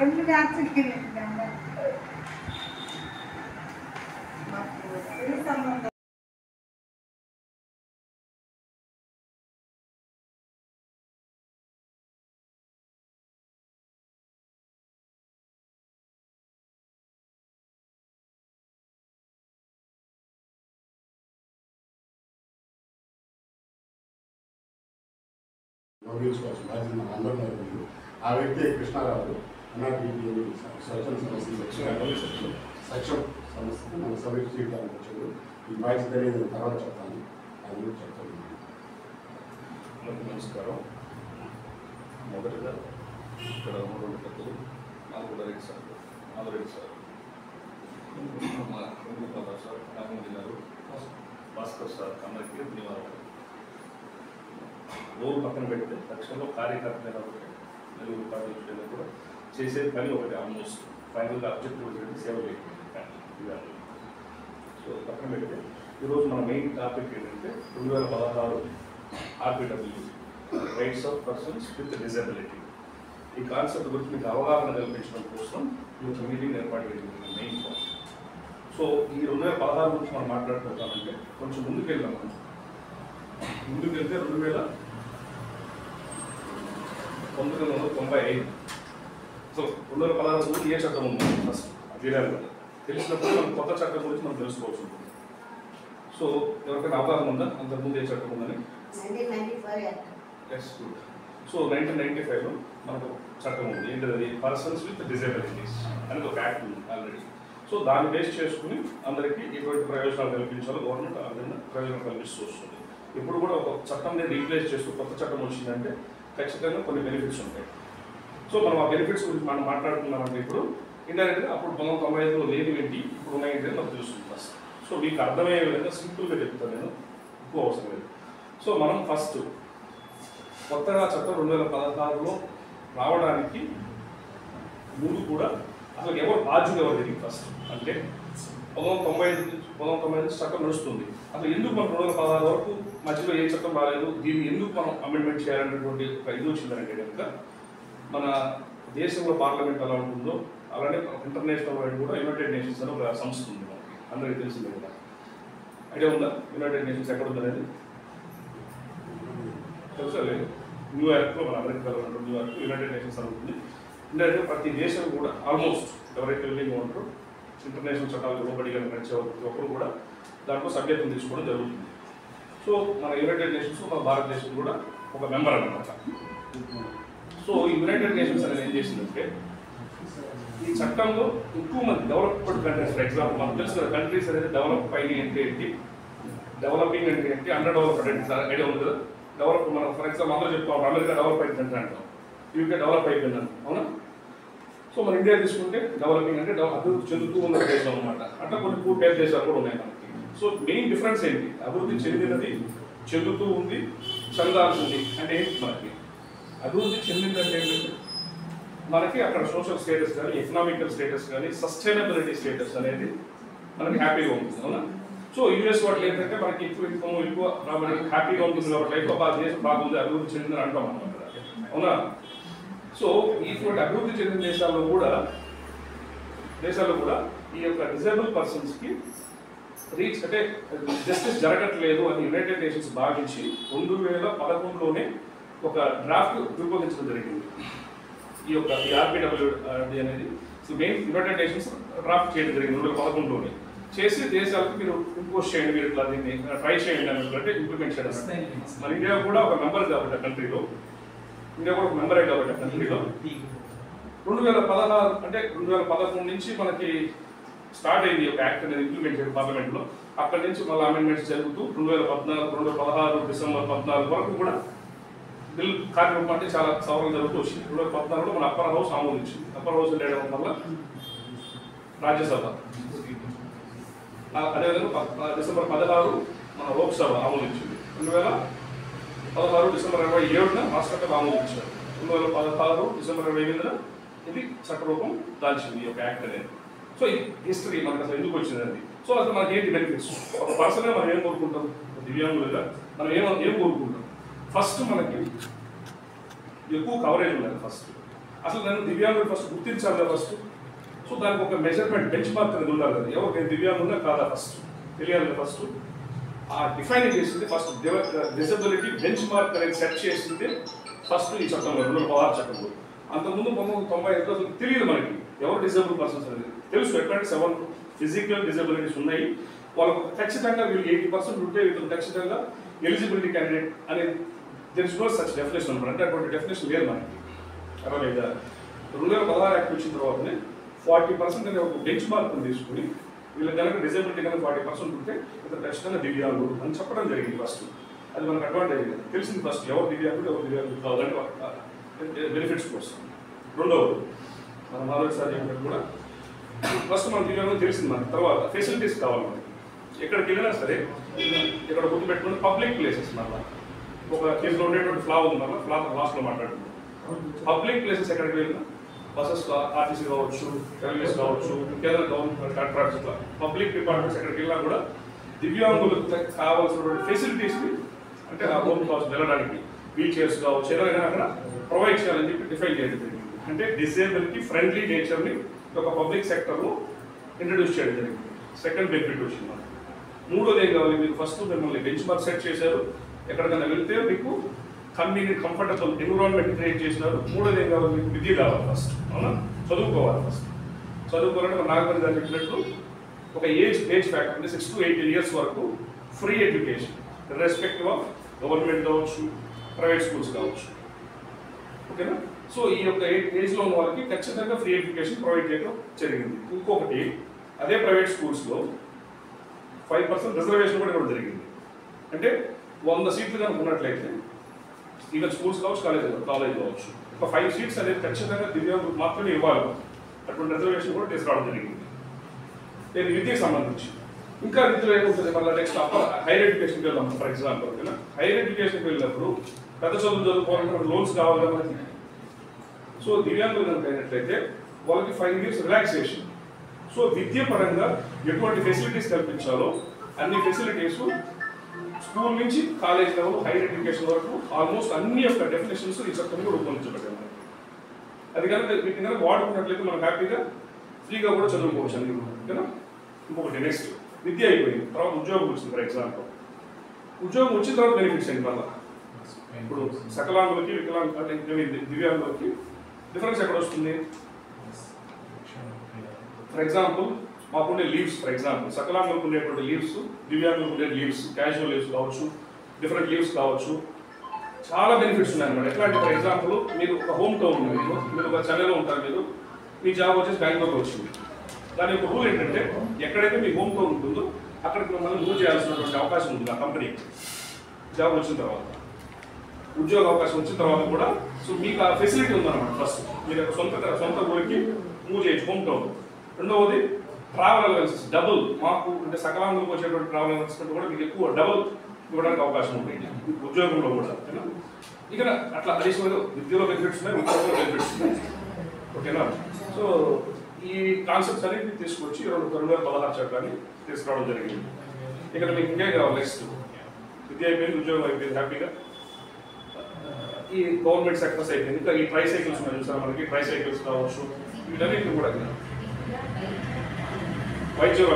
రెండు బ్యాచ్కి సంబంధం గౌరవించుకోవాల్సిన బాధ్యత మన అందరిలో ఉంది. ఆ వ్యక్తి కృష్ణారావు ఎన్ఆర్టీపీ సచివ సంస్థ మన సభ్యులు చేయడానికి వచ్చారు. ఈ బాధ్యత అనేది తర్వాత చెప్తాను, అది కూడా చెప్తాను. నమస్కారం. మొదటిగా ఇక్కడ రెండు పెద్దలు నాలుగు సార్ ఆల్రెడ్డి సార్ మా సార్ రామమూర్తి గారు భాస్కర్ సార్ అందరికీ ధన్యవాదాలు. రోజు పక్కన పెడితే లక్ష్యంలో కార్యకర్తలు నలుగురు ఉపాధ్యక్షులు కూడా చేసే పని ఒకటి ఆల్మోస్ట్ ఫైనల్గా అబ్జెక్టివ్ ఏంటంటే సేవ చేయడం. సో పక్కన పెడితే ఈరోజు మన మెయిన్ టాపిక్ ఏంటంటే 2016 RPW rights of persons with disability. ఈ కాన్సెప్ట్ గురించి మీకు అవగాహన కల్పించడం కోసం ఈ యొక్క మీటింగ్ ఏర్పాటు చేయడం మెయిన్ పాయింట్. సో ఈ 2016 గురించి మనం మాట్లాడుకుంటామంటే కొంచెం ముందుకెళ్ళాం. మనం ముందుకెళ్తే 1995. సో 2016 గురించి ఏ చట్టం ఉంది ఫస్ట్ తెలియాలి కదా. తెలిసినప్పుడు మనం కొత్త చట్టం గురించి మనం తెలుసుకోవచ్చు ఉంటుంది. సో ఎవరికైనా అవగాహన ఉందా అంతకుముందు ఏ చట్టం ఉందని? Yes good. సో 1995లో మనకు చట్టం ఉంది. ఏంటది? పర్సన్స్ విత్ డిజబిలిటీస్ అనేది ఒక యాక్ట్ ఉంది ఆల్రెడీ. సో దాన్ని బేస్ చేసుకుని అందరికీ ఎటువంటి ప్రయోజనాలు కల్పించాలో గవర్నమెంట్ ఆ విధంగా ప్రయోజనం కల్పిస్తూ వస్తుంది. ఇప్పుడు కూడా ఒక చట్టంని రీప్లేస్ చేస్తూ కొత్త చట్టం వచ్చిందంటే ఖచ్చితంగా కొన్ని బెనిఫిట్స్ ఉంటాయి. సో మనం ఆ బెనిఫిట్స్ గురించి మనం మాట్లాడుతున్నామంటే ఇప్పుడు ఇండైరెక్ట్గా అప్పుడు 1995లో లేని ఏంటి ఇప్పుడు ఉన్నాయంటే మనకు తెలుస్తుంది ఫస్ట్. సో మీకు అర్థమయ్యే విధంగా సింపుల్గా చెప్తాను, నేను ఎక్కువ అవసరం లేదు. సో మనం ఫస్ట్ కొత్తగా చట్టం 2016లో రావడానికి ముందు కూడా అసలు ఎవరు బాధ్యులు ఎవరు తెలియదు ఫస్ట్. అంటే 1995 చట్టం నడుస్తుంది. అసలు ఎందుకు మనం 2016 వరకు మధ్యలో ఏ చట్టం రాలేదు, దీన్ని ఎందుకు మనం అమెండ్మెంట్ చేయాలనేటువంటి ఒక ఇది వచ్చిందంటే కనుక మన దేశంలో పార్లమెంట్ ఎలా ఉంటుందో అలానే ఇంటర్నేషనల్ వైడ్ కూడా యునైటెడ్ నేషన్స్ అని ఒక సంస్థ ఉంది మనకి, అందరికీ తెలిసిందే కదా. ఐడియా ఉందా యునైటెడ్ నేషన్స్ ఎక్కడ ఉందనేది? తెలుసా లేదు? న్యూయార్క్లో, మన అమెరికాలో ఉన్నటువంటి న్యూయార్క్ యునైటెడ్ నేషన్స్ అని ఉంటుంది. ఇండైరెక్ట్గా ప్రతి దేశం కూడా ఆల్మోస్ట్ ఎవరైతే వెళ్ళి ఉంటారో ఇంటర్నేషనల్ చట్టాలకు లోబడిగా నడిచే ప్రతి ఒక్కరు కూడా దాంట్లో సభ్యత్వం తీసుకోవడం జరుగుతుంది. సో మన యునైటెడ్ నేషన్స్ మన భారతదేశం కూడా ఒక మెంబర్ అన్నమాట. సో ఈ యునైటెడ్ నేషన్స్ అనేది ఏం చేసిందంటే ఈ చట్టంలో ఎక్కువ మంది డెవలప్డ్ కంట్రీస్, ఫర్ ఎగ్జాంపుల్ మనకు తెలుసు కదా కంట్రీస్ అనేది డెవలప్ అయినాయి అంటే ఏంటి, డెవలపింగ్ అంటే ఏంటి, అండర్ డెవలప్డ్ అంటే ఐడియా ఉంది కదా. డెవలప్ మనం ఫర్ ఎగ్జాంపుల్ అందరూ చెప్తాం అమెరికా డెవలప్ అయింది అంటే అంటాం, యూకే డెవలప్ అయిపోయింది అవునా. సో మన ఇండియా తీసుకుంటే డెవలపింగ్ అంటే అభివృద్ధి చెందుతూ ఉన్న దేశం అనమాట. అట్లా కొన్ని పూర్తి దేశాలు కూడా ఉన్నాయి మనకి. సో మెయిన్ డిఫరెన్స్ ఏంటి? అభివృద్ధి చెందినది, చెందుతూ ఉంది, చెందాల్సింది అంటే ఏంటి? మనకి అభివృద్ధి చెందిందంటే ఏంటంటే మనకి అక్కడ సోషల్ స్టేటస్ కానీ, ఎకనామికల్ స్టేటస్ కానీ, సస్టైనబిలిటీ స్టేటస్ అనేది మనకి హ్యాపీగా ఉంటుంది అవునా. సో యూఎస్ వాటిలో ఏంటంటే మనకి ఎక్కువ ఇన్కమ్, ఎక్కువ మనకి హ్యాపీగా ఉంటుంది కాబట్టి లైఫ్లో బాగా దేశం బాగుంది, అభివృద్ధి చెందిందని అంటాం అనమాట అవునా. సో ఇటువంటి అభివృద్ధి చెందిన దేశాల్లో కూడా ఈ యొక్క డిజేబుల్ పర్సన్స్కి రీచ్ అంటే జస్టిస్ జరగట్లేదు అని యునైటెడ్ నేషన్స్ భావించి 2011లోనే ఒక డ్రాఫ్ట్ రూపొందించడం జరిగింది. ఈ ఆర్పిడబ్ల్యూ అనేది మెయిన్ యునైటెడ్ నేషన్స్ డ్రాఫ్ట్ చేయడం జరిగింది 2011లోనే. చేసి దేశాలకు మీరు ఇంపోజ్ చేయండి, మీరు ఇట్లా దీన్ని ట్రై చేయండి అన్నట్టు ఇంప్లిమెంట్ చేయడం. మన ఇండియా కూడా ఒక మెంబర్ కాబట్టి ఆ కంట్రీలో, ఇండియా కూడా ఒక మెంబరే కాబట్టి ఆ కంట్రీలో 2016 అంటే 2011 నుంచి మనకి స్టార్ట్ అయింది ఒక యాక్ట్ అనేది ఇంప్లిమెంట్ చేయడం పార్లమెంట్లో. అక్కడి నుంచి మళ్ళీ అమెండ్మెంట్స్ జరుగుతూ 2016 డిసెంబర్ 14 వరకు కూడా బిల్ కార్యక్రమం అంటే చాలా సవరణ జరుగుతూ వచ్చింది. 2014లో మన అప్పర్ హౌస్ ఆమోదించింది. అప్పర్ హౌస్ లేయడం వల్ల రాజ్యసభ, అదేవిధంగా డిసెంబర్ 16 మన లోక్సభ ఆమోదించింది. 2016 డిసెంబర్ 27న రాష్ట్రపతి ఆమోదించారు. 2016 డిసెంబర్ 28న ఇది చట్టరూపం దాల్చింది ఈ యొక్క యాక్ట్ అనేది. సో ఇది హిస్టరీ మనకు అసలు ఎందుకు వచ్చిందండి. సో అసలు మనకి ఏంటి బెనిఫిట్స్? ఒక పర్సన్గా మనం ఏం కోరుకుంటాం? దివ్యాంగులుగా మనం ఏం కోరుకుంటాం? ఫస్ట్ మనకి ఎక్కువ కవరేజ్ ఉండాలి. ఫస్ట్ అసలు నన్ను దివ్యాంగుడు ఫస్ట్ గుర్తించాలి కదా ఫస్ట్. సో దానికి ఒక మెజర్మెంట్ బెంచ్ మార్క్ అనేది ఉండాలి కదా, ఎవరికి దివ్యాంగున్నా కాదా ఫస్ట్ తెలియాలి ఫస్ట్. ఆ డిఫైన్ చేసింది ఫస్ట్ డిసబిలిటీ బెంచ్ మార్క్ అనేది సెట్ చేసింది ఫస్ట్ ఈ చట్టంలో 2016 చట్టంలో. అంతకుముందు 1995 అసలు తెలియదు మనకి ఎవరు డిజేబుల్ పర్సన్స్ అనేది. తెలుసు ఎట్లాంటి 7 ఫిజికల్ డిజబిలిటీస్ ఉన్నాయి, వాళ్ళకు ఖచ్చితంగా వీళ్ళు 80% ఉంటే వీళ్ళు ఖచ్చితంగా ఎలిజిబిలిటీ క్యాండిడేట్ అనేది తెలుసుకో సచ్ డెఫినేషన్ అనమాట. అంటే అటువంటి డెఫినేషన్ లేదు మనకి. అర్థమైందా? 2016 యాక్ట్ వచ్చిన తర్వాతనే 40% అనే ఒక బెంచ్ మార్క్ తీసుకుని వీళ్ళకి కనుక డిజబిలిటీ కనుక 40% ఉంటే ఇతను ఖచ్చితంగా దివ్యాంగుడు అని చెప్పడం జరిగింది ఫస్ట్. అది మనకు అడ్వాంటేజ్ తెలిసింది ఫస్ట్, ఎవరు దివ్యాంగుడు ఎవరు దివ్యాంగుడు కావాలంటే బెనిఫిట్స్ కోసం. రెండవది మనం మొదటిసారి చెప్పినట్టు కూడా ఫస్ట్ మన దివ్యాంగుడు తెలిసింది మనకి. తర్వాత ఫెసిలిటీస్ కావాలి మనకి. ఎక్కడికి వెళ్ళినా సరే ఇక్కడ గుర్తుపెట్టుకుని పబ్లిక్ ప్లేసెస్ మళ్ళీ ఒక కేసులో ఉండేటువంటి ఫ్లా ఉంది, మళ్ళీ ఫ్లా లాస్ట్లో మాట్లాడుతున్నాం. పబ్లిక్ ప్లేసెస్ ఎక్కడికి వెళ్ళినా బసెస్ ఆర్టీసీ కావచ్చు, రైల్వేస్ కావచ్చు, ఇంకేదైనా గవర్నమెంట్ కాంట్రాక్ట్స్ ఇట్లా పబ్లిక్ డిపార్ట్మెంట్స్ ఎక్కడికి వెళ్ళినా కూడా దివ్యాంగులకు కావాల్సినటువంటి ఫెసిలిటీస్ని అంటే ఆ హోమ్ కావచ్చు వెళ్ళడానికి వీల్ చైర్స్ కావచ్చు ఏదైనా అక్కడ ప్రొవైడ్ చేయాలని చెప్పి డిఫైన్ చేయడం జరిగింది. అంటే డిసేబిలిటీ ఫ్రెండ్లీ నేచర్ని ఒక పబ్లిక్ సెక్టర్లో ఇంట్రడ్యూస్ చేయడం జరిగింది. సెకండ్ బెనిఫిట్ వచ్చింది మనకి. మూడోది ఏం కావాలి, మీరు ఫస్ట్ మిమ్మల్ని బెంచ్ మార్క్ సెట్ చేశారు, ఎక్కడికైనా వెళ్తే మీకు కన్వీనియంట్ కంఫర్టబుల్ ఎన్విరాన్మెంట్ క్రియేట్ చేసినారు. మూడోది ఏం కావాలి, మీకు విద్య కావాలి ఫస్ట్. అవునా? చదువుకోవాలి ఫస్ట్. చదువుకోవాలంటే నాగపల్లి గారు చెప్పినట్లు ఒక ఏజ్ ఫ్యాక్టర్ అంటే 6 to 18 years వరకు free education respective of government కావచ్చు, ప్రైవేట్ స్కూల్స్ కావచ్చు. ఓకేనా? సో ఈ యొక్క ఏజ్లో ఉన్న వాళ్ళకి ఖచ్చితంగా ఫ్రీ ఎడ్యుకేషన్ ప్రొవైడ్ చేయడం జరిగింది. ఇంకొకటి అదే ప్రైవేట్ స్కూల్స్లో 5% రిజర్వేషన్ కూడా ఇవ్వడం జరిగింది. అంటే 100 సీట్లు కనుక ఉన్నట్లయితే ఈవెన్ స్కూల్స్ కావచ్చు, కాలేజ్ కావచ్చు, ఒక 5 seats అనేది ఖచ్చితంగా దివ్యాంగులకు మాత్రమే ఇవ్వాలి. అటువంటి రిజర్వేషన్ కూడా తీసుకురావడం జరిగింది. నేను విద్యకు సంబంధించి ఇంకా విద్యలో ఏముంటుంది మళ్ళీ నెక్స్ట్ హైయర్ ఎడ్యుకేషన్కి వెళ్దాం. ఫర్ ఎగ్జాంపుల్ ఓకేనా, హైయర్ ఎడ్యుకేషన్కి వెళ్ళినప్పుడు పెద్ద చదువులు చదువుకోవాలంటే మనకు లోన్స్ కావాలి కదా మనకి. సో దివ్యాంగులు కనుక అయినట్లయితే వాళ్ళకి 5 years రిలాక్సేషన్. సో విద్య పరంగా ఎటువంటి ఫెసిలిటీస్ కల్పించాలో అన్ని ఫెసిలిటీస్ స్కూల్ నుంచి కాలేజ్ లెవెల్ హైయర్ ఎడ్యుకేషన్ వరకు ఆల్మోస్ట్ అన్ని యొక్క డెఫినేషన్స్ ఈ చట్టంలో రూపొందించబడ్డాయి. అది కనుక వీటిని కనుక వాడుకున్నట్లయితే మనం హ్యాపీగా ఫ్రీగా కూడా చదువుకోవచ్చు అన్ని. ఓకేనా? ఇంకొకటి నెక్స్ట్ విద్య అయిపోయింది, తర్వాత ఉద్యోగం వచ్చింది. ఫర్ ఎగ్జాంపుల్ ఉద్యోగం వచ్చిన తర్వాత బెనిఫిట్స్ ఏంటి మళ్ళీ? ఇప్పుడు సకలాంగులకి దివ్యాంగులకి డిఫరెన్స్ ఎక్కడ వస్తుంది? ఫర్ ఎగ్జాంపుల్ మాకుండే లీవ్స్, ఫర్ ఎగ్జాంపుల్ సకలాంగులకు ఉండేటువంటి లీవ్స్, దివ్యాంగులకు ఉండే లీవ్స్, క్యాజువల్ లీవ్స్ కావచ్చు, డిఫరెంట్ లీవ్స్ కావచ్చు, చాలా బెనిఫిట్స్ ఉన్నాయి అన్నమాట. ఎట్లా అంటే ఫర్ ఎగ్జాంపుల్ మీరు ఒక హోమ్ టౌన్ ఉంది, మీరు ఒక చెన్నైలో ఉంటారు, మీరు మీ జాబ్ వచ్చేసి బెంగళూరులో వచ్చింది. దాని యొక్క రూల్ ఏంటంటే ఎక్కడైతే మీ హోమ్ టౌన్ ఉంటుందో అక్కడికి మిమ్మల్ని మూవ్ చేయాల్సినటువంటి అవకాశం ఉంటుంది ఆ కంపెనీకి. జాబ్ వచ్చిన తర్వాత ఉద్యోగ అవకాశం వచ్చిన తర్వాత కూడా సో మీకు ఆ ఫెసిలిటీ ఉందన్నమాట. ఫస్ట్ మీరు సొంత ఊరికి మూవ్ చేయొచ్చు హోమ్ టౌన్. రెండవది ట్రావెల్ అలవెన్సెస్ డబుల్, మాకు అంటే సకలాంగులకు వచ్చేటువంటి ట్రావెల్ అలవెన్స్ కంటే కూడా మీకు ఎక్కువ డబుల్ ఇవ్వడానికి అవకాశం ఉంటుంది ఉద్యోగంలో కూడా. ఓకేనా? ఇక అట్లా అడిషనల్ విద్యలో బెనిఫిట్స్ ఉన్నాయి, ఉద్యోగంలో బెనిఫిట్స్ ఉన్నాయి. ఓకేనా? సో ఈ కాన్సెప్ట్స్ అనేది తీసుకొచ్చి 2016 చట్టాన్ని తీసుకురావడం జరిగింది. ఇక్కడ మీకు ఇంకేం కావాలి? నెక్స్ట్ విద్య అయిపోయింది, ఉద్యోగం అయిపోయింది హ్యాపీగా. ఈ గవర్నమెంట్ సెక్టర్స్ అయిపోయింది. ఇంకా ఈ ట్రై సైకిల్స్ ఉన్నాయి చూసారా మనకి, ట్రై సైకిల్స్ కావచ్చు, వీటన్నిటిని కూడా వైద్య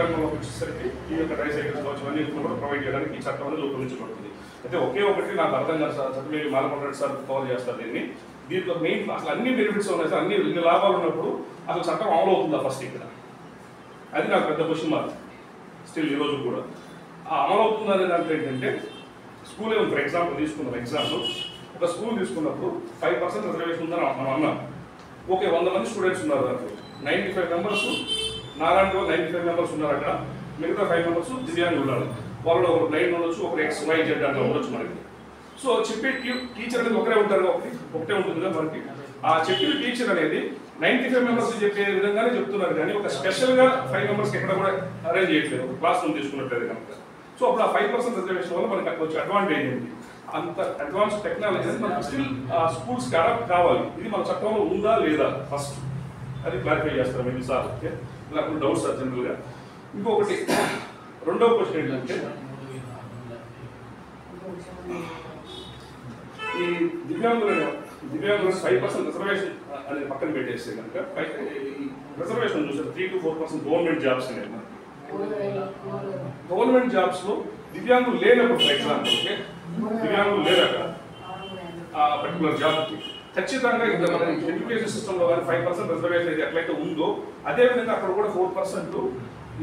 రంగంలో వచ్చేసరికి ఈ యొక్క ట్రై సైకిల్స్ కావచ్చు అన్నింటిని కూడా ప్రొవైడ్ చేయడానికి ఈ చట్టం అనేది రూపొందించబడుతుంది. అయితే ఒకే ఒకటి నాకు అర్థం కాదు సార్, చట్టం మాలకొండ సార్ కవర్ చేస్తారు దీన్ని. దీంట్లో మెయిన్ అసలు అన్ని బెనిఫిట్స్ ఉన్నాయి సార్, ఇన్ని లాభాలు ఉన్నప్పుడు అసలు చట్టం అమలు అవుతుందా ఫస్ట్? ఇక్కడ అది నాకు పెద్ద క్వశ్చన్ మార్క్ స్టిల్ ఈరోజు కూడా. ఆ అమలు అవుతుంది అనే దాంట్లో ఏంటంటే స్కూల్ ఏమో ఫర్ ఎగ్జాంపుల్ తీసుకున్నాం. ఎగ్జాంపుల్ ఒక స్కూల్ తీసుకున్నప్పుడు 5% రిజర్వేషన్ ఉందని మనం అన్నాం. ఓకే, 100 మంది స్టూడెంట్స్ ఉన్నారు, దాంట్లో 95 members నాలాంటి వాళ్ళు 95 members ఉన్నారు. అక్కడ మిగతా 5 members దివ్యాంగులు ఉన్నారు. వాళ్ళు ఒకరు 9 ఉండొచ్చు, ఒకరు XYZ అట్లా ఉండొచ్చు మనకి. సో చెప్పే టీచర్ అనేది ఒకరే ఉంటారు, ఒకటే ఉంటుంది కదా మనకి. ఆ చెప్పిన టీచర్ అనేది 95 members చెప్పే విధంగానే చెప్తున్నారు, కానీ ఒక స్పెషల్గా 5 members ఎక్కడ కూడా అరేంజ్ చేయట్లేదు క్లాస్ రూమ్ తీసుకున్నట్లేదు కనుక. సో అప్పుడు ఆ 5% రిజర్వేషన్ వల్ల మనకి అక్కడ వచ్చే అడ్వాంటేజ్ ఏంటి? అంత అడ్వాన్స్ టెక్నాలజీ అనేది మనకి స్టిల్ స్కూల్స్కి అడాప్ట్ కావాలి. ఇది మన చట్టంలో ఉందా లేదా ఫస్ట్ అది క్లారిఫై చేస్తారు మీరు సార్. ఓకే, నాకు డౌట్ సార్ జనరల్గా. ఇంకొకటి రెండవ క్వశ్చన్ ఏంటంటే ఈ దివ్యాంగుల దివ్యాంగులు 5% రిజర్వేషన్ అనేది పక్కన పెట్టేస్తే కనుక రిజర్వేషన్ చూసారు 3 to 4% గవర్నమెంట్ జాబ్స్ అనేది గవర్నమెంట్ జాబ్స్లో దివ్యాంగులు లేనప్పుడు ఫర్ ఎగ్జాంపుల్ దివ్యాంగులు లేదట ఆ పర్టికులర్ జాబ్కి ఖచ్చితంగా ఇక్కడ మన ఎడ్యుకేషన్ సిస్టంలో కానీ 5% రిజర్వేషన్ అయితే ఎట్లయితే ఉందో అదేవిధంగా అక్కడ కూడా 4%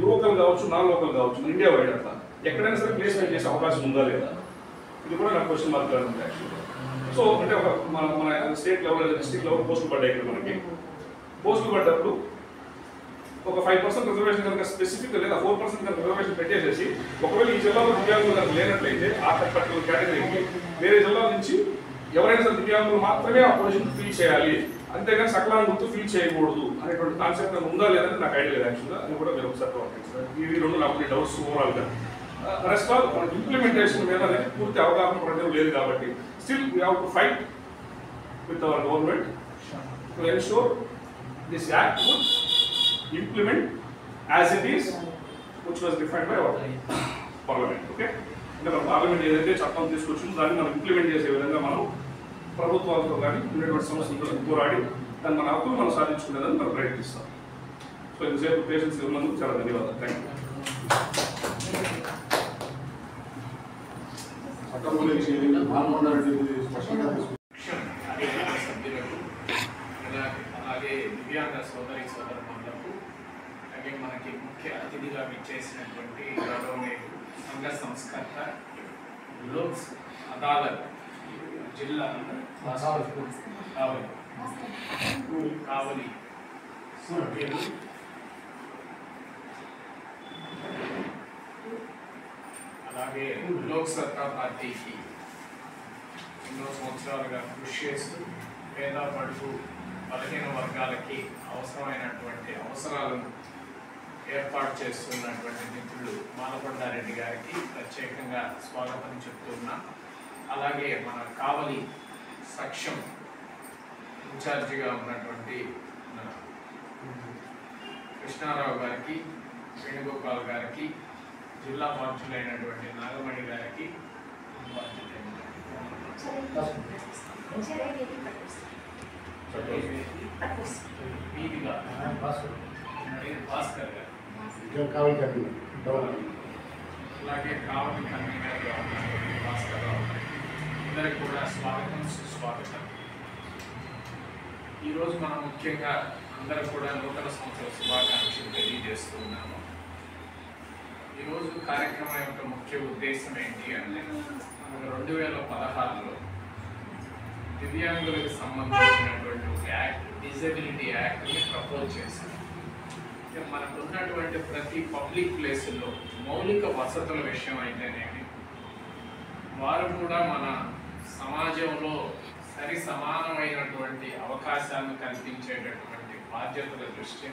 లోకల్ కావచ్చు నాన్ లోకల్ కావచ్చు ఇండియా వైడ్ అట్లా ఎక్కడైనా సరే ప్లేస్మెంట్ చేసే అవకాశం ఉందా లేదా ఇది కూడా నాకు క్వశ్చన్ మార్క్ ఉంది యాక్చువల్గా. సో అంటే ఒక మన స్టేట్ లెవెల్ డిస్ట్రిక్ట్ లెవెల్ పోస్టులు పడ్డాయి ఇక్కడ మనకి పోస్టులు పడ్డప్పుడు ఒక 5% రిజర్వేషన్ కనుక స్పెసిఫిక్ లేదా 4% కనుక రిజర్వేషన్ పెట్టేసేసి ఒకవేళ ఈ జిల్లాలో దివ్యాంగులు కనుక లేనట్లయితే ఆ పర్టికులర్ కేటగిరీకి వేరే జిల్లాల నుంచి ఎవరైనా సరే దివ్యాంగులు మాత్రమే ఆ పొజిషన్ ఫిల్ చేయాలి అంతేగాని సకలాన్ని గుర్తు ఫిల్ చేయకూడదు అనేటువంటి కాన్సెప్ట్ ఉందా లేదని నాకు ఐడియా లేదు యాక్చువల్గా అది కూడా మీరు ఒకసారి ఇవి రెండు నాకు డౌట్స్ ఓవరాల్గా రెస్ట్ ఆల్ మనకి ఇంప్లిమెంటేషన్ మీద అనేది పూర్తి అవగాహన ప్రజలు లేదు కాబట్టి still we have to fight with our government to ensure this act would implement as it is which was defined by our parliament. Okay, అంటే మన పార్లమెంట్ ఏదైతే చట్టం తీసుకొచ్చిందో దాన్ని మనం ఇంప్లిమెంట్ చేసే విధంగా మనం ప్రభుత్వాలతో కానీ ఉండేటువంటి సమస్యలతో పోరాడి దాన్ని మన హక్కులు మనం సాధించుకునేదని మనం ప్రయత్నిస్తాం. సో ఇంతసేపు పేషెన్స్ ఇవ్వనందుకు చాలా ధన్యవాదాలు. Thank you. చట్టం గురించి స్పష్టంగా సభ్యులకు అలాగే దివ్యాంగ సోదరి సోదరులకు అలాగే మనకి ముఖ్య అతిథిగా విచ్చేసినటువంటి గౌరవనీయులు సంఘ సంస్కర్త లోక్ అదాలత్ జిల్లా కావలి సభ్యులు అలాగే లోక్ సత్తా పార్టీకి ఎన్నో సంవత్సరాలుగా కృషి చేస్తూ పేద బడుగు బలహీన వర్గాలకి అవసరమైనటువంటి అవసరాలను ఏర్పాటు చేస్తున్నటువంటి మిత్రులు మాలకొండారెడ్డి గారికి ప్రత్యేకంగా స్వాగతం చెప్తున్నా. అలాగే మన కావలి సక్షం ఇన్ఛార్జిగా ఉన్నటువంటి కృష్ణారావు గారికి, వేణుగోపాల్ గారికి, జిల్లా బాధ్యులైనటువంటి నాగమణి గారికి, భాస్కర్ గారు, అలాగే కావలి కన్వీనర్గా ఉన్నటువంటి భాస్కర్ రావు అందరికి కూడా స్వాగతం సుస్వాగతం. ఈరోజు మనం ముఖ్యంగా అందరూ కూడా నూతన సంవత్సర శుభాకాంక్షలు తెలియజేస్తూ ఉన్నాము. ఈరోజు కార్యక్రమం యొక్క ముఖ్య ఉద్దేశం ఏంటి అంటే 2016లో దివ్యాంగులకు సంబంధించినటువంటి యాక్ట్, డిజబిలిటీ యాక్ట్ని ప్రపోజ్ చేశారు. మనకు ఉన్నటువంటి ప్రతి పబ్లిక్ ప్లేసుల్లో మౌలిక వసతుల విషయం అయితేనేమి, వారు కూడా మన సమాజంలో సరి సమానమైనటువంటి అవకాశాలను కల్పించేటటువంటి బాధ్యతల దృష్ట్యా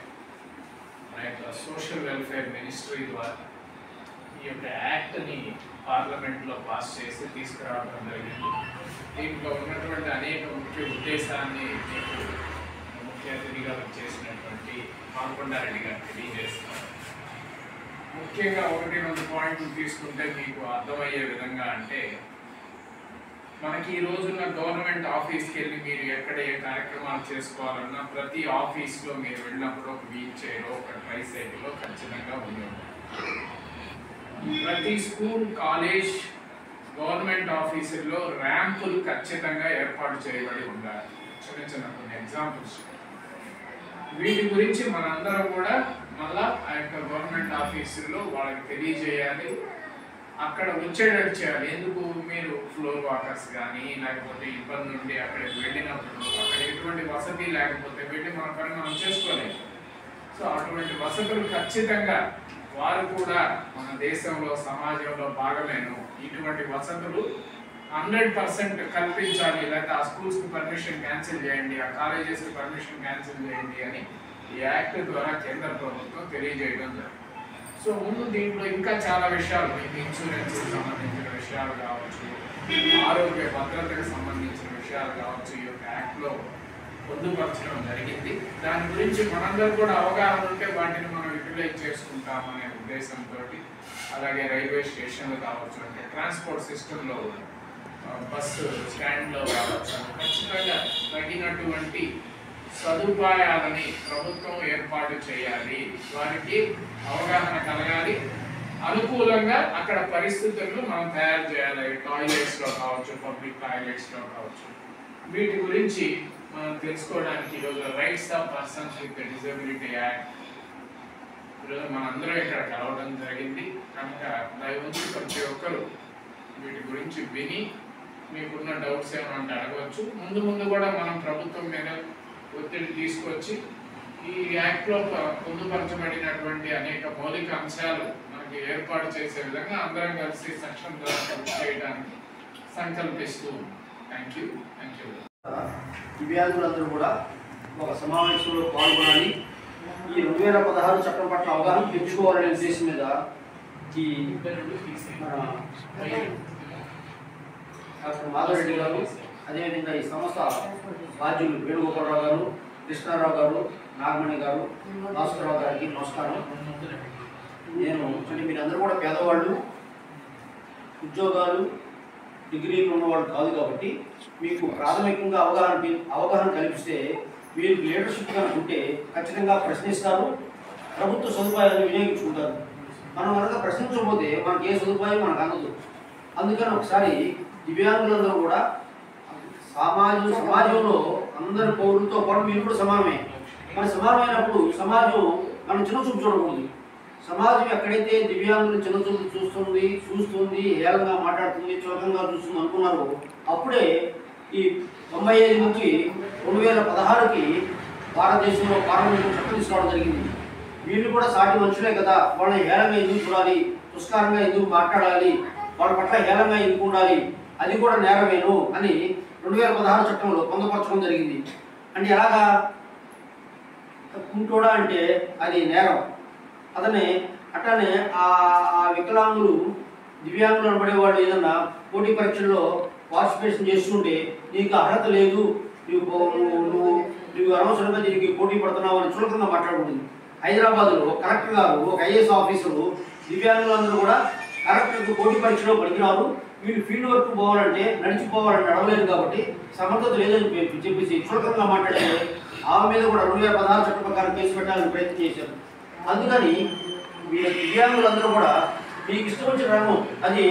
మన యొక్క సోషల్ వెల్ఫేర్ మినిస్ట్రీ ద్వారా ఈ యొక్క యాక్ట్ని పార్లమెంట్లో పాస్ చేసి తీసుకురావడం జరిగింది. దీంట్లో ఉన్నటువంటి అనేక ముఖ్య ఉద్దేశాన్ని మీకు ముఖ్య అతిథిగా చేసినటువంటి మాలకొండారెడ్డి గారు తెలియజేస్తున్నారు. ముఖ్యంగా 1-2 పాయింట్లు తీసుకుంటే మీకు అర్థమయ్యే విధంగా అంటే, మనకి ఈ రోజున్న గవర్నమెంట్ ఆఫీస్కి వెళ్ళి మీరు ఎక్కడ ఏ కార్యక్రమాలు చేసుకోవాలన్నా ప్రతి ఆఫీస్లో మీరు వెళ్ళినప్పుడు ఒక వీల్ చైర్, ఒక ట్రైసైకిల్ ఖచ్చితంగా ఉంది. ప్రతి స్కూల్, కాలేజ్, గవర్నమెంట్ ఆఫీసుల్లో ర్యాంపులు ఖచ్చితంగా ఏర్పాటు చేయబడి ఉండాలి. చిన్న చిన్న కొన్ని ఎగ్జాంపుల్స్. వీటి గురించి మనందరం కూడా మళ్ళా ఆ యొక్క గవర్నమెంట్ ఆఫీసుల్లో వాళ్ళకి తెలియజేయాలి, అక్కడ వచ్చేటట్టు చేయాలి. ఎందుకు మీరు ఫ్లోర్ వాకర్స్ కానీ లేకపోతే ఇబ్బంది నుండి అక్కడికి వెళ్ళినప్పుడు అక్కడ ఎటువంటి వసతి లేకపోతే వెళ్ళి మన పని మనం చేసుకోలేము. సో అటువంటి వసతులు ఖచ్చితంగా వారు కూడా మన దేశంలో సమాజంలో భాగమేను. ఇటువంటి వసతులు 100% కల్పించాలి. లేకపోతే ఆ స్కూల్స్కి పర్మిషన్ క్యాన్సిల్ చేయండి, ఆ కాలేజెస్కి పర్మిషన్ క్యాన్సిల్ చేయండి అని ఈ యాక్ట్ ద్వారా కేంద్ర ప్రభుత్వం తెలియజేయడం జరిగింది. సో ముందు దీంట్లో ఇంకా చాలా విషయాలు, ఇన్సూరెన్స్కి సంబంధించిన విషయాలు కావచ్చు, ఆరోగ్య భద్రతకు సంబంధించిన విషయాలు కావచ్చు, ఈ యొక్క యాక్ట్లో పొందుపరచడం జరిగింది. దాని గురించి మనందరూ కూడా అవగాహన ఉంటే వాటిని మనం యూటిలైజ్ చేసుకుంటామనే ఉద్దేశంతో, అలాగే రైల్వే స్టేషన్లు కావచ్చు, అంటే ట్రాన్స్పోర్ట్ సిస్టంలో బస్సు స్టాండ్లో కావచ్చు, ఖచ్చితంగా తగినటువంటి సదుపాయాలని ప్రభుత్వం ఏర్పాటు చేయాలి. వారికి అవగాహన కలగాలి, అనుకూలంగా అక్కడ పరిస్థితులను మనం తయారు చేయాలి. టాయిలెట్స్లో కావచ్చు, పబ్లిక్ టాయిలెట్స్లో కావచ్చు. వీటి గురించి మనం తెలుసుకోవడానికి ఈరోజు rights of persons with disability act ఈరోజు మనందరం ఇక్కడ కలవడం జరిగింది. కనుక దయవుంచి ప్రతి ఒక్కరు వీటి గురించి విని మీకున్న డౌట్స్ ఏమంటే అడగవచ్చు. ముందు ముందు కూడా మనం ప్రభుత్వం మీద ఒత్తిడి తీసుకొచ్చి ఈ యాక్ట్లో పొందుపరచబడినటువంటి అనేక మౌలిక అంశాలు మనకి ఏర్పాటు చేసే విధంగా అందరం కలిసి సెక్షన్ ద్వారా చేయడానికి సంకల్పిస్తూ. Thank you. దివ్యాంగులందరూ కూడా ఒక సమావేశంలో పాల్గొనాలి. ఈ 2016 చట్టం పట్ల అవగాహన పెంచుకోవాలనే ఉద్దేశం మీద ఈ డాక్టర్ మాధవరెడ్డి గారు, అదేవిధంగా ఈ సంస్థ బాధ్యులు వేణుగోపాలరావు గారు, కృష్ణారావు గారు, నాగమణి గారు, భాస్కరరావు గారికి నమస్కారం. నేను మీరందరూ కూడా పేదవాళ్ళు, ఉద్యోగాలు డిగ్రీలు ఉన్నవాళ్ళు కాదు కాబట్టి మీకు ప్రాథమికంగా అవగాహన కల్పిస్తే మీరు లీడర్షిప్ కనుక ఉంటే ఖచ్చితంగా ప్రశ్నిస్తారు, ప్రభుత్వ సదుపాయాలను వినియోగించుకుంటారు. మనం కనుక ప్రశ్నించకపోతే మనకి ఏ సదుపాయం మనకు అందదు. అందుకని ఒకసారి దివ్యాంగులందరూ కూడా సమాజంలో అందరి పౌరులతో పాటు మీరు కూడా సమానమే. మన సమానమైనప్పుడు సమాజం మనం చిన్నచూపు చూడకూడదు. సమాజం ఎక్కడైతే దివ్యాంగులను చిన్నచూపు చూస్తుంది, హేళంగా మాట్లాడుతుంది, చులకంగా చూస్తుంది అనుకున్నారో అప్పుడే ఈ 95 నుంచి 2016కి భారతదేశంలో పార్లమెంట్ చట్టం తీసుకోవడం జరిగింది. వీళ్ళు కూడా సాటి మనుషులే కదా, వాళ్ళని హేళంగా ఎందుకు చూడాలి, తుస్కారంగా ఎందుకు మాట్లాడాలి, వాళ్ళ పట్ల హేళంగా ఎందుకు ఉండాలి, అది కూడా నేరమేను అని 2016 చట్టంలో పొందుపరచడం జరిగింది. అంటే ఎలాగా కుంటోడా అంటే అది నేరం. అతనే అట్లానే ఆ వికలాంగులు దివ్యాంగులు అనబడేవాళ్ళు ఏదన్నా పోటీ పరీక్షల్లో పార్టిసిపేషన్ చేస్తుంటే నీకు అర్హత లేదు, నువ్వు అనవసరంగా దీనికి పోటీ పడుతున్నావు అని చులకంగా మాట్లాడుకుంటుంది. హైదరాబాద్లో కలెక్టర్ గారు, ఒక ఐఏఎస్ ఆఫీసరు దివ్యాంగులందరూ కూడా కలెక్టర్కు పోటీ పరీక్షలో పలికినారు, వీళ్ళు ఫీల్డ్ వర్క్ పోవాలంటే నడిచిపోవాలని నడవలేదు కాబట్టి సమర్థత లేదని చెప్పేసి చులకంగా మాట్లాడితే ఆమె మీద కూడా 2016 చట్టం ప్రకారం కేసు పెట్టాలని ప్రయత్నం చేశారు. అందుకని వీళ్ళ దివ్యాంగులందరూ కూడా మీకు ఇష్టం వచ్చిన రంగం, అది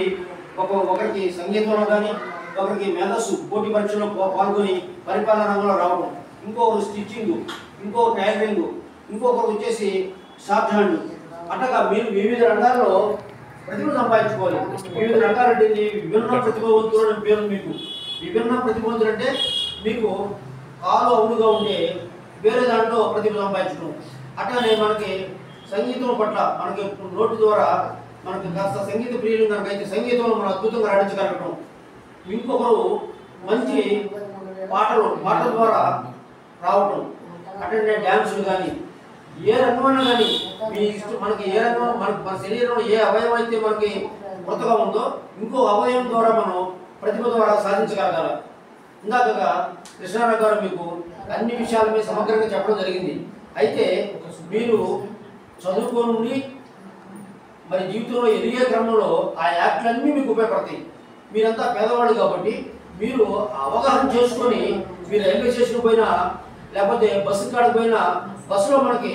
ఒకరికి సంగీతంలో కానీ, ఒకరికి మేధస్సు పోటీ పరీక్షలో పాల్గొని పరిపాలన రంగంలో రావడం, ఇంకొకరు స్టిచ్చింగ్, ఇంకొకరు టైలరింగ్, ఇంకొకరు వచ్చేసి షార్ట్ హ్యాండ్, అట్లాగా మీరు వివిధ రంగాల్లో ప్రతిభ సంపాదించుకోవాలి. వివిధ రకాలంటే విభిన్న ప్రతిభావంతులు అనే పేరు. మీకు విభిన్న ప్రతిభావంతులు అంటే మీకు కాలు అవునుగా ఉంటే వేరే దాంట్లో ప్రతిభ సంపాదించడం. అట్లానే మనకి సంగీతం పట్ల మనకి నోటి ద్వారా మనకి కాస్త సంగీత ప్రియులు కనుకైతే సంగీతంలో మనం అద్భుతంగా రాణించగలగడం. ఇంకొకరు మంచి పాటల ద్వారా రావటం, అట్లనే డ్యాన్సులు కానీ ఏ రంగమైనా కానీ మీ ఇష్టం. మనకి ఏ రంగం మన శరీరంలో ఏ అవయవం అయితే మనకి కొత్తగా ఉందో ఇంకో అవయవం ద్వారా మనం ప్రతిభ ద్వారా సాధించగలగాలి. ఇందాకగా కృష్ణారావు గారు మీకు అన్ని విషయాల మీద సమగ్రంగా చెప్పడం జరిగింది. అయితే మీరు చదువుకోనుండి మరి జీవితంలో ఎదిగే క్రమంలో ఆ యాక్ట్లన్నీ మీకు ఉపయోగపడతాయి. మీరంతా పేదవాళ్ళు కాబట్టి మీరు అవగాహన చేసుకొని మీరు రైల్వే స్టేషన్ పోయినా లేకపోతే బస్సు కాడికి పోయినా బస్సులో మనకి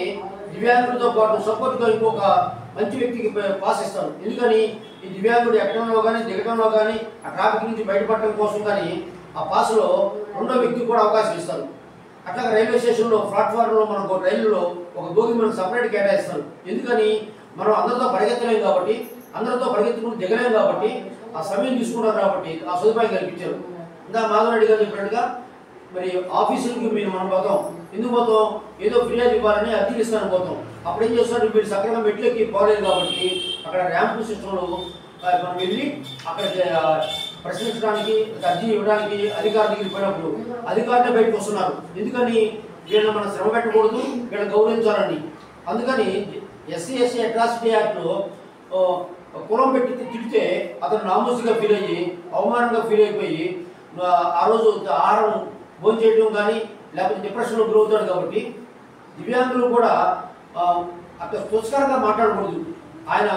దివ్యాంగులతో పాటు సపోర్ట్గా ఇంకొక మంచి వ్యక్తికి పాస్ ఇస్తారు. ఎందుకని ఈ దివ్యాంగుడు ఎక్కడంలో కానీ దిగడంలో కానీ ఆ ట్రాఫిక్ నుంచి బయటపడటం కోసం కానీ ఆ పాస్లో రెండో వ్యక్తికి కూడా అవకాశం ఇస్తారు. అట్లాగే రైల్వే స్టేషన్లో ప్లాట్ఫామ్లో మనకు రైలులో ఒక బోగి మనకు సపరేట్ కేటాయిస్తారు. ఎందుకని మనం అందరితో పరిగెత్తలేం కాబట్టి, అందరితో పరిగెత్తుకుంటూ దిగలేం కాబట్టి ఆ సమయం తీసుకుంటారు కాబట్టి ఆ సదుపాయం కల్పించారు. ఇందా మాధవరెడ్డి గారు చెప్పినట్టుగా మరి ఆఫీసులకి మనం పోతాం, ఎందుకు పోతాం, ఏదో ఫిర్యాదు ఇవ్వాలని అర్జీలు ఇస్తాను పోతాం. అప్పుడు ఏం చేస్తారు, మీరు సక్రమంగా మెట్లకి పోలేదు కాబట్టి అక్కడ ర్యాంపు సిస్టంలో మనం వెళ్ళి అక్కడికి ప్రశ్నించడానికి అర్జీ ఇవ్వడానికి అధికారి దగ్గరికి పోయినప్పుడు అధికారులే బయటకు వస్తున్నారు. ఎందుకని వీళ్ళని మనం శ్రమ పెట్టకూడదు, వీళ్ళని గౌరవించాలని. అందుకని ఎస్సీ అట్రాసిటీ యాక్ట్లో కులం పెట్టి తిడితే అతను నామూసిగా ఫీల్ అయ్యి అవమానంగా ఫీల్ అయిపోయి ఆ రోజు ఆహారం భోజనం చేయడం కానీ లేకపోతే డిప్రెషన్లో గురవుతాడు. కాబట్టి దివ్యాంగులు కూడా అక్కడ తుస్కరంగా మాట్లాడకూడదు. ఆయన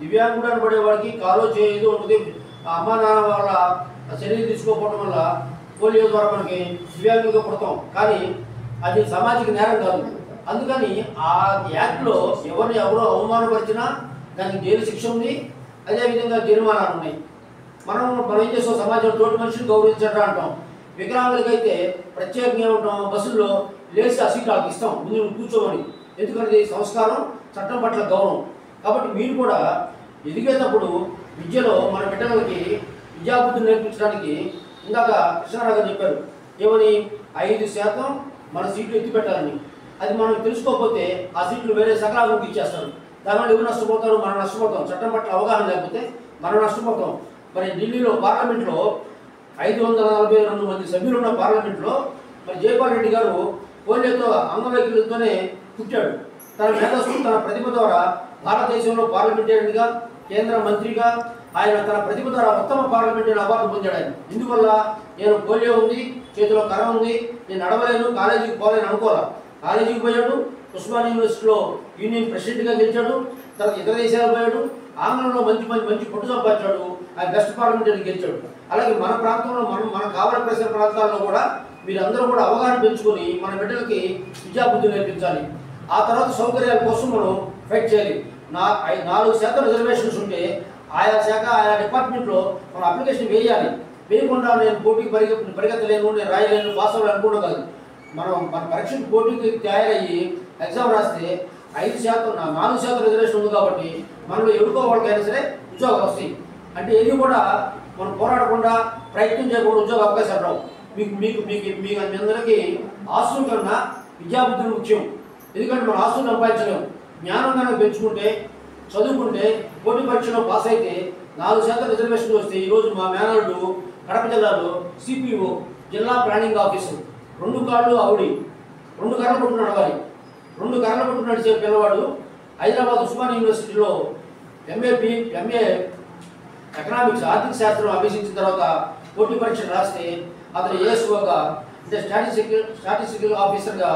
దివ్యాంగుడు అనబడే వాడికి కాలో చేయదు ఉంటుంది, అమ్మ నాన్న వాళ్ళ చర్యలు తీసుకోకపోవడం వల్ల పోలియో ద్వారా మనకి దివ్యాంగులుగా పుడతాం, కానీ అది సామాజిక నేరం కాదు. అందుకని ఆ యాక్ట్లో ఎవరో అవమానపరిచినా దానికి జైలు శిక్ష ఉంది, అదేవిధంగా జరిమానాలు ఉన్నాయి. మనం ఏం చేస్తాం, సమాజంలో తోటి మనిషిని గౌరవించడం అంటాం. వికలాంగులకైతే ప్రత్యేకంగా ఏమంటాం, బస్సుల్లో లేచి ఆ సీట్ వాళ్ళకి ఇస్తాం, ముందు కూర్చోమని. ఎందుకంటే సంస్కారం, చట్టం పట్ల గౌరవం. కాబట్టి మీరు కూడా ఎదిగేటప్పుడు విద్యలో మన బిడ్డలకి విద్యాబుద్ధులు నేర్పించడానికి ఇందాక కృష్ణారావు గారు చెప్పారు ఏమని, 5% మన సీట్లు ఎత్తి పెట్టాలని. అది మనం తెలుసుకోకపోతే ఆ సీట్లు వేరే సకలాభివృద్ధి ఇచ్చేస్తారు. దానివల్ల ఎవరు నష్టపోతారు, మనం నష్టపోతాం. చట్టం పట్ల అవగాహన లేకపోతే మనం నష్టపోతాం. మరి ఢిల్లీలో పార్లమెంట్లో 542 మంది సభ్యులు ఉన్న పార్లమెంట్లో మరి జైపాల్ రెడ్డి గారు పోలియోతో అంగవైకల్యంతోనే పుట్టాడు. తన మేధస్సు, తన ప్రతిభ ద్వారా భారతదేశంలో పార్లమెంటేరియన్గా, కేంద్ర మంత్రిగా ఆయన తన ప్రతిభ ద్వారా ఉత్తమ పార్లమెంటరీ అవార్డు పొందాడు. ఆయన ఎందువల్ల, నేను పోలియో ఉంది, చేతిలో కర్ర ఉంది, నేను నడవలేను, కాలేజీకి పోలేను అనుకోరా. కాలేజీకి పోయాడు, ఉస్మానియా యూనివర్సిటీలో యూనియన్ ప్రెసిడెంట్గా గెలిచాడు, తర్వాత ఇతర దేశాలకు పోయాడు, ఆంగ్లంలో మంచి పట్టు సంపాదించాడు, ఆయన బెస్ట్ పార్లమెంటరీ గెలిచాడు. అలాగే మన ప్రాంతంలో మన కావలి పరిసర ప్రాంతాల్లో కూడా మీరందరూ కూడా అవగాహన పెంచుకొని మన బిడ్డలకి విద్యాబుద్ధి నేర్పించాలి. ఆ తర్వాత సౌకర్యాల కోసం మనం ఫైట్ చేయాలి. 4% రిజర్వేషన్స్ ఉంటే ఆయా శాఖ, ఆయా డిపార్ట్మెంట్లో మనం అప్లికేషన్ వేయాలి. వేయకుండా నేను పోటీకి పరిగెత్తలేను, నేను రాయలేను, పాస్ అవ్వాలి అనుకోవడం కాదు. మన పరీక్షకు పోటీకి తయారయ్యి ఎగ్జామ్ రాస్తే 5%, 4% రిజర్వేషన్ ఉంది కాబట్టి మనలో ఎవరికో వాళ్ళకైనా సరే ఉద్యోగాలు వస్తాయి. అంటే ఏది కూడా మనం పోరాడకుండా, ప్రయత్నం చేయకుండా ఉద్యోగ అవకాశాలు రావు. మీకు అందరికీ ఆస్తుల కన్నా విద్యాబుద్ధులు ముఖ్యం. ఎందుకంటే మనం ఆస్తులు సంపాదించలేము. జ్ఞానం కనుక పెంచుకుంటే, చదువుకుంటే, పోటీ పరీక్షలో పాస్ అయితే 4% రిజర్వేషన్లు వస్తే ఈరోజు మా మేనల్డు కడప జిల్లాలో సిపిఓ, జిల్లా ప్లానింగ్ ఆఫీసర్, 2 కాళ్ళు ఆవిడి, 2 కర్రలు కొట్టు నడవాలి. 2 కర్రలు కొట్టు నడిచే పిల్లవాడు హైదరాబాద్ ఉస్మానియా యూనివర్సిటీలో ఎంఏ ఎకనామిక్స్, ఆర్థిక శాస్త్రం అభ్యసించిన తర్వాత పోటీ పరీక్షలు రాస్తే అతను ఏఎస్ఓగా, అంటే స్టాటిస్టికల్ ఆఫీసర్గా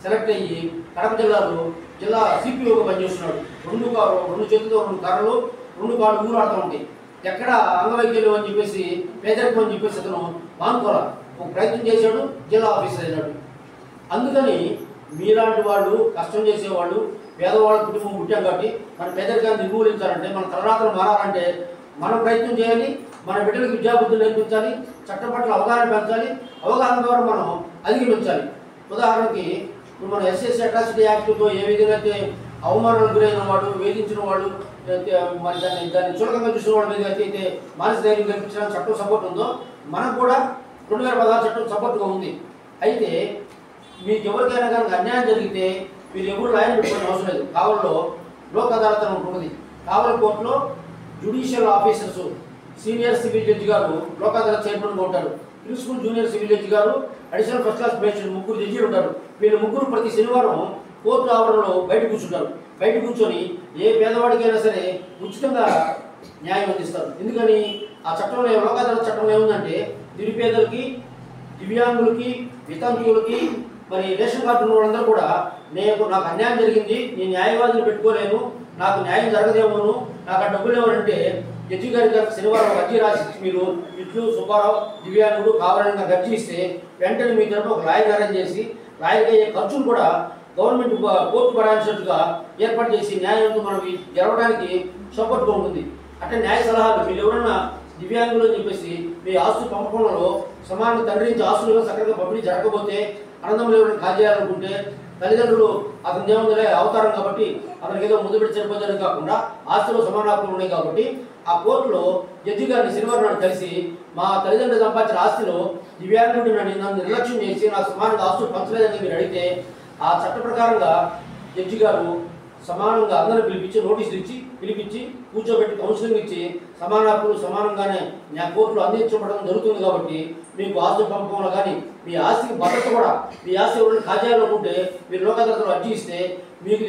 సెలెక్ట్ అయ్యి కడప జిల్లాలో జిల్లా సిపిఓగా పనిచేస్తున్నాడు. 2 చేతులతో 2 కర్రలు, 2 కాళ్ళు ఊరాడుతూ ఉంటాయి. ఎక్కడ అంగవైకల్యం అని చెప్పేసి, పేదరికం అని చెప్పేసి అతను మానుకోరా, ఒక ప్రయత్నం చేశాడు, జిల్లా ఆఫీసర్ అయినాడు. అందుకని మీలాంటి వాళ్ళు, కష్టం చేసేవాళ్ళు, పేదవాళ్ళ కుటుంబం పుట్టాం కాబట్టి మన పేదరికాన్ని నిర్మూలించాలంటే, మన తలరాతలు మారాలంటే మనం ప్రయత్నం చేయాలి. మన బిడ్డలకు విద్యాబుద్ధులు నేర్పించాలి, చట్టం పట్ల అవగాహన పెంచాలి. అవగాహన ద్వారా మనం అధిగమించాలి. ఉదాహరణకి ఇప్పుడు మన ఎస్ఎస్సీ అట్రాసిటీ యాక్ట్తో ఏ విధంగా అయితే అవమానాలకు గురైన వాడు, వేధించిన వాడు, మరి దాన్ని చులకంగా చూసిన వాడి మీద అయితే మానసిక ధైర్యం కల్పించడానికి చట్టం సపోర్ట్ ఉందో, మనకు కూడా 2016 చట్టం సపోర్ట్గా ఉంది. అయితే మీకు ఎవరికైనా కనుక అన్యాయం జరిగితే మీరు ఎవరు లాయర్ పెట్టుకోవడం అవసరం లేదు. కావలిలో లోక్ అదాలత్ అని ఉంటుంది. కావలి కోర్టులో judicial officers, senior civil judge గారు లోక్ అదాలత్ చైర్మన్గా ఉంటారు. ప్రిన్సిపల్ జూనియర్ సివిల్ జడ్జి గారు, అడిషనల్ ఫస్ట్ క్లాస్ మేజిస్ట్రేట్ 3 జడ్జీలు ఉంటారు. వీళ్ళు 3 ప్రతి శనివారం కోర్టు ఆవరణలో బయట కూర్చుంటారు. బయట కూర్చొని ఏ పేదవాడికైనా సరే ఉచితంగా న్యాయం అందిస్తారు. ఎందుకని ఆ చట్టంలో, లోక్ అదాలత్ చట్టంలో ఏముందంటే, నిరుపేదలకి, దివ్యాంగులకి, వితంతువులకి, మరి రేషన్ కార్డు ఉన్న వాళ్ళందరూ కూడా నాకు అన్యాయం జరిగింది, నేను న్యాయవాదిని పెట్టుకోలేను, నాకు న్యాయం జరగదేమోను, నాకు ఆ డబ్బులు ఏమనంటే జడ్జి గారి గారికి శనివారం అర్జీ రాసి మీరు ఇట్లు సుబ్బారావు దివ్యాంగుడు కావాలని అర్జీ ఇస్తే వెంటనే మీ తరఫున ఒక లాయర్ అరేంజ్ చేసి, లాయర్కి అయ్యే ఖర్చులు కూడా గవర్నమెంట్ కోర్టు భరాయించినట్టుగా ఏర్పాటు చేసి న్యాయంతో మనం గెలవడానికి సపోర్ట్గా ఉంటుంది. అంటే న్యాయ సలహాలు, మీరు ఎవరన్నా దివ్యాంగులు అని చెప్పేసి మీ ఆస్తులు పంపకంలో సమానంగా తండ్రి నుంచి ఆస్తులుగా సక్రమంగా పంపిణీ జరగకపోతే, అనంతరంలో ఎవరైనా కాజేయాలనుకుంటే తల్లిదండ్రులు అతని దేవుందులే అవతారం కాబట్టి అతనికి ఏదో ముందు పెట్టి చనిపోతాడని కాకుండా ఆస్తులు సమాన హక్కులు ఉన్నాయి కాబట్టి ఆ కోర్టులో జడ్జి గారిని శనివారం నాడు కలిసి, మా తల్లిదండ్రులు సంపాదించిన ఆస్తిలో దివ్యాంగుడు నన్ను నిర్లక్ష్యం చేసి నాకు సమానంగా ఆస్తులు పంచలేదని మీరు అడిగితే, ఆ చట్ట ప్రకారంగా జడ్జి గారు సమానంగా అందరూ పిలిపించి పిలిపించి కూర్చోబెట్టి కౌన్సిలింగ్ ఇచ్చి సమాన హక్కులు సమానంగానే కోర్టులో అందించబడడం జరుగుతుంది. కాబట్టి మీకు ఆస్తి పంపకంలో కానీ మీ ఆస్తికి భద్రత కూడా, మీ ఆస్తి ఎవరైనా కాజేయాలనుకుంటే మీరు లోక్ అదాలత్లో అర్జీ ఇస్తే మీకు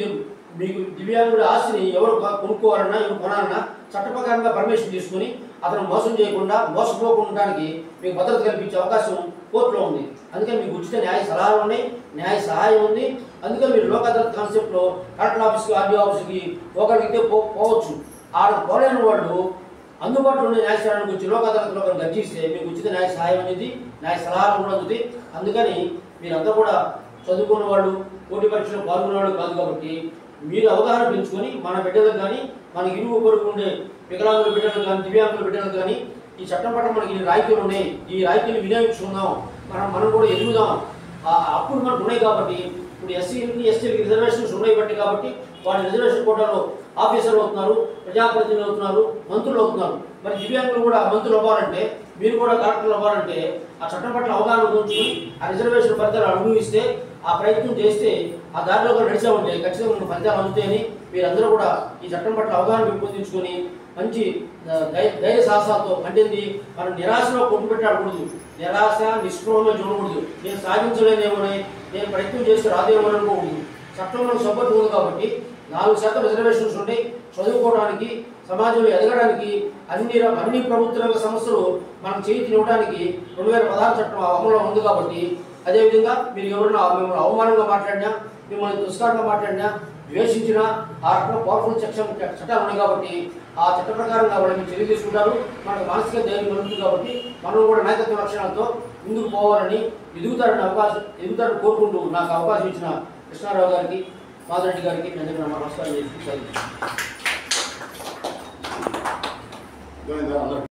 దివ్యాంగుడి ఆస్తిని ఎవరు కొనుక్కోవాలన్నా, ఎవరు కొనాలన్నా చట్ట ప్రకారంగా పర్మిషన్ తీసుకుని అతను మోసం చేయకుండా, మోసపోకుండానికి మీకు భద్రత కల్పించే అవకాశం కోర్టులో ఉంది. అందుకని మీకు ఉచిత న్యాయ సలహాలు ఉన్నాయి, న్యాయ సహాయం ఉంది. అందుకని మీరు లోక్ అదాలత్ కాన్సెప్ట్లో కలెక్టర్ ఆఫీస్కి, ఆర్డీఓ ఆఫీస్కి ఒకరికి పోవచ్చు. ఆడ పోలేని వాళ్ళు అందుబాటులో ఉండే న్యాయస్థానానికి వచ్చి లోకదాలతలో కనుక గర్జిస్తే మీకు ఉచిత న్యాయ సహాయం అనేది న్యాయ సలహాలు కూడా అందుతాయి. అందుకని మీరంతా కూడా చదువుకున్న వాళ్ళు పోటీ పరీక్షలో పాల్గొనేవాళ్ళు కాదు కాబట్టి మీరు అవగాహన పెంచుకొని మన బిడ్డలకు కానీ మన ఇరుగు పొరుగు ఉండే వికలాంగుల బిడ్డలకు కానీ దివ్యాంగుల బిడ్డలకు కానీ ఈ చట్టం పట్ల మనకి ఇన్ని రాయితీలు ఉన్నాయి, ఈ రాయితీలు వినియోగించుకుందాం, మనం కూడా ఎదుగుదాం. అప్పుడు మనకు ఉన్నాయి కాబట్టి ఇప్పుడు ఎస్సీలకి ఎస్టీలకి రిజర్వేషన్స్ ఉన్నాయి బట్టి కాబట్టి వాళ్ళ రిజర్వేషన్ కోటాలో ఆఫీసర్లు అవుతున్నారు, ప్రజాప్రతినిధులు అవుతున్నారు, మంత్రులు అవుతున్నారు. మరి దివ్యాంగులు కూడా మంత్రులు అవ్వాలంటే మీరు కూడా కలెక్టర్లు అవ్వాలంటే ఆ చట్టం పట్ల అవగాహన ఉంచుకుని ఆ రిజర్వేషన్ ఫలితాలు అనుభవిస్తే ఆ ప్రయత్నం చేస్తే ఆ దారిలో కూడా నడిచామంటే ఖచ్చితంగా ఫలితాలు అందుతాయని మీరందరూ కూడా ఈ చట్టం పట్ల అవగాహన పెంపొందించుకొని మంచి ధైర్య సాహసాలతో అంటే మనం నిరాశలో కొట్టు పెట్టాడకూడదు, నిరాశ నిష్క్రమంగా చూడకూడదు. నేను సాధించలేనేమోనే, నేను ప్రయత్నం చేస్తే రాదేమో అనుకోకూడదు. చట్టంలో సపోర్ట్ ఉంది కాబట్టి 4% రిజర్వేషన్స్ ఉంటాయి. చదువుకోవడానికి సమాజంలో ఎదగడానికి అన్ని ప్రభుత్వ రంగ సంస్థలు మనం చేతినివ్వడానికి 2016 చట్టం అమలులో ఉంది కాబట్టి అదేవిధంగా మీరు ఎవరైనా మిమ్మల్ని అవమానంగా మాట్లాడినా, మిమ్మల్ని దుష్కారంగా మాట్లాడినా, ద్వేషించినా ఆ రకంగా పవర్ఫుల్ చట్టాలు ఉన్నాయి కాబట్టి ఆ చట్ట ప్రకారంగా వాళ్ళకి చర్య తీసుకుంటారు. మనకు మానసిక ధైర్యం కలుగుతుంది కాబట్టి మనం కూడా నాయకత్వ లక్షణాలతో ముందుకు పోవాలని ఎదుగుతారని కోరుకుంటూ నాకు అవకాశం ఇచ్చిన కృష్ణారావు గారికి, మాధరెడ్డి గారికి నేను నమస్కారం చేసి అందరికీ